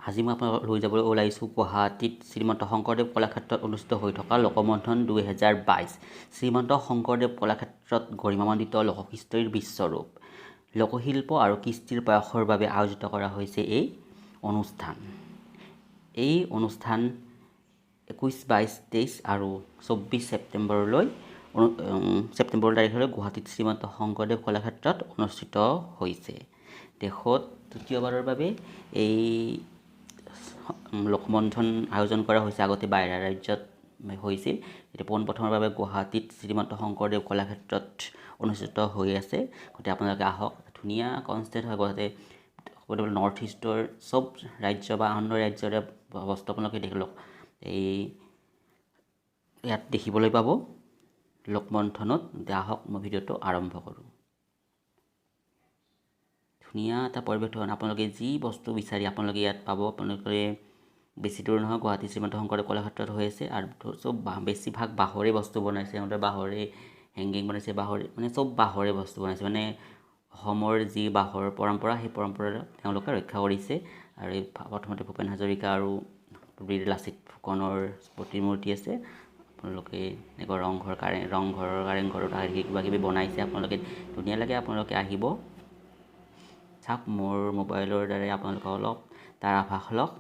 আজি মই আপোনাক লৈ যাবলৈ ওলাইছোঁ গুৱাহাটীত শ্ৰীমন্ত শংকৰদেৱ কলাক্ষেত্ৰত অনুষ্ঠিত হৈ থকা লোকমন্থন 2022 শ্ৰীমন্ত শংকৰদেৱ কলাক্ষেত্ৰত গৰিমামণ্ডিত লোকহিষ্টৰীৰ বিশ্বৰূপ লোকশিল্প আৰু কৃষ্টিৰ প্ৰয়াসৰ বাবে আয়োজিত কৰা হৈছে এই অনুষ্ঠান। এই অনুষ্ঠান 21, 22, 23 আৰু 24 ছেপ্টেম্বৰ তাৰিখলৈ গুৱাহাটীত শ্ৰীমন্ত শংকৰদেৱ কলাক্ষেত্ৰত অনুষ্ঠিত হৈছে। দেশত তৃতীয়বাৰৰ বাবে এই লোকমন্থন আয়োজন কৰা হৈছে। আগতে বাহিৰা ৰাজ্যত হৈছিল, এতিয়া পোনপ্ৰথমৰ বাবে গুৱাহাটীত শ্ৰীমন্ত শংকৰদেৱ কলাক্ষেত্ৰত অনুষ্ঠিত হৈ আছে। গতিকে আপোনালোকে আহক, ধুনীয়া কনষ্টেণ্ট হয়। গতিকে নৰ্থ ইষ্টৰ চব ৰাজ্য বা অন্য ৰাজ্যৰে বস্তু আপোনালোকে দেখিলওক ইয়াত দেখিবলৈ পাব লোকমন্থনত। আহক মই ভিডিঅ'টো আৰম্ভ কৰোঁ। ধুনীয়া এটা পৰিৱেশ, আপোনালোকে যি বস্তু বিচাৰি আপোনালোকে ইয়াত পাব। আপোনালোকে বেছি দূৰ নহয়, গুৱাহাটী শ্ৰীমন্ত শংকৰদেৱ কলাক্ষেত্ৰত হৈ আছে। আৰু চব বেছিভাগ বাঁহৰে বস্তু বনাইছে, সিহঁতে বাঁহৰে হেংগিং বনাইছে, চব বাঁহৰে বস্তু বনাইছে। অসমৰ যি বাঁহৰ পৰম্পৰা, সেই পৰম্পৰা তেওঁলোকে ৰক্ষা কৰিছে। আৰু এই প্ৰথমতে ভূপেন হাজৰিকা আৰু বীৰ লাচিত ফুকনৰ প্ৰতিমূৰ্তি আছে। আপোনালোকে এনেকুৱা ৰংঘৰ কাৰেংঘৰত আহি কিবা কিবি বনাইছে। আপোনালোকে ধুনীয়া লাগে, আপোনালোকে আহিব চাওক। মোৰ মোবাইলৰ দ্বাৰাই আপোনালোকে অলপ তাৰ আভাস লওক।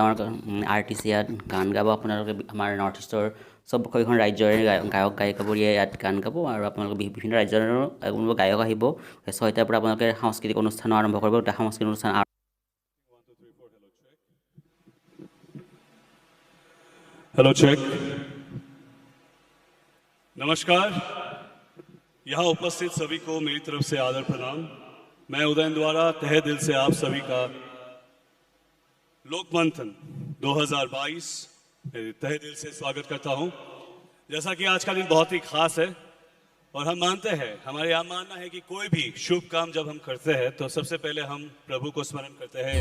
ডাঙৰ আৰ্টিষ্ট ইয়াত গান গাব। আপোনালোকে আমাৰ নৰ্থ ইষ্টৰ চব কেইখন ৰাজ্যৰে গায়ক গায়িকাবোৰে ইয়াত গান গাব আৰু আপোনালোকে বিভিন্ন ৰাজ্যৰ কোনোবা গায়ক আহিব। 6টাৰ পৰা আপোনালোকে সাংস্কৃতিক অনুষ্ঠানো আৰম্ভ কৰিব। এটা সাংস্কৃতিক অনুষ্ঠান हेलो चेक। नमस्कार, यहाँ उपस्थित सभी को मेरी तरफ से आदर प्रणाम। मैं उदयन द्वारा तहे दिल से आप सभी का लोकमंथन 2022 तहे दिल से स्वागत करता हूँ। जैसा कि आज का दिन बहुत ही खास है और हम मानते हैं, हमारे यहाँ मानना है कि कोई भी शुभ काम जब हम करते हैं तो सबसे पहले हम प्रभु को स्मरण करते हैं।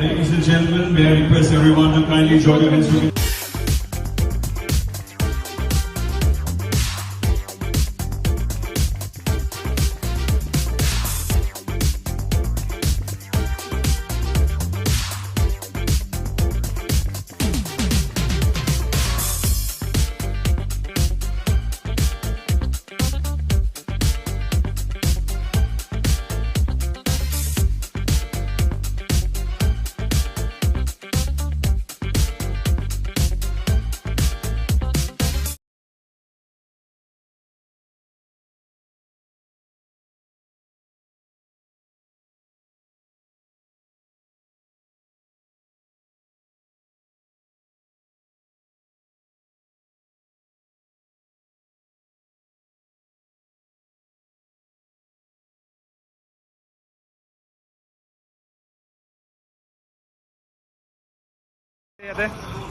Ladies and gentlemen, may I request everyone to kindly join your hands together.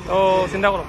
তো চিন্তা করো।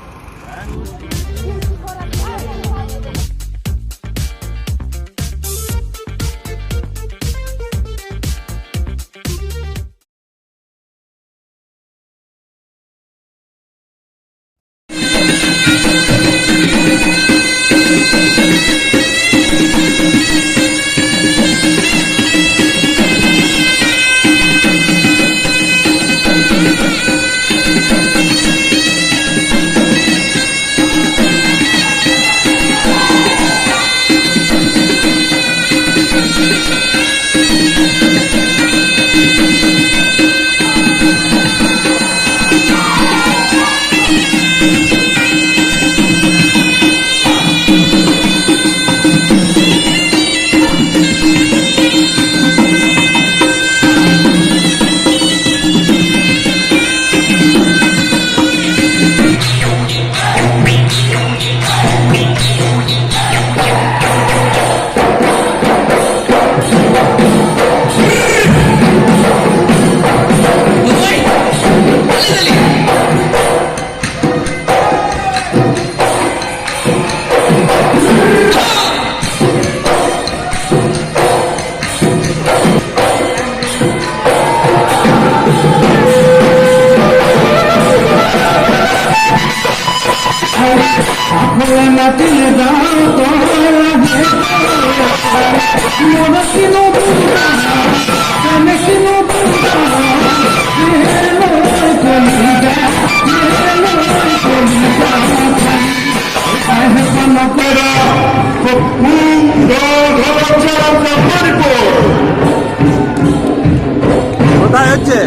কোথায় হচ্ছে?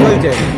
হয়েছে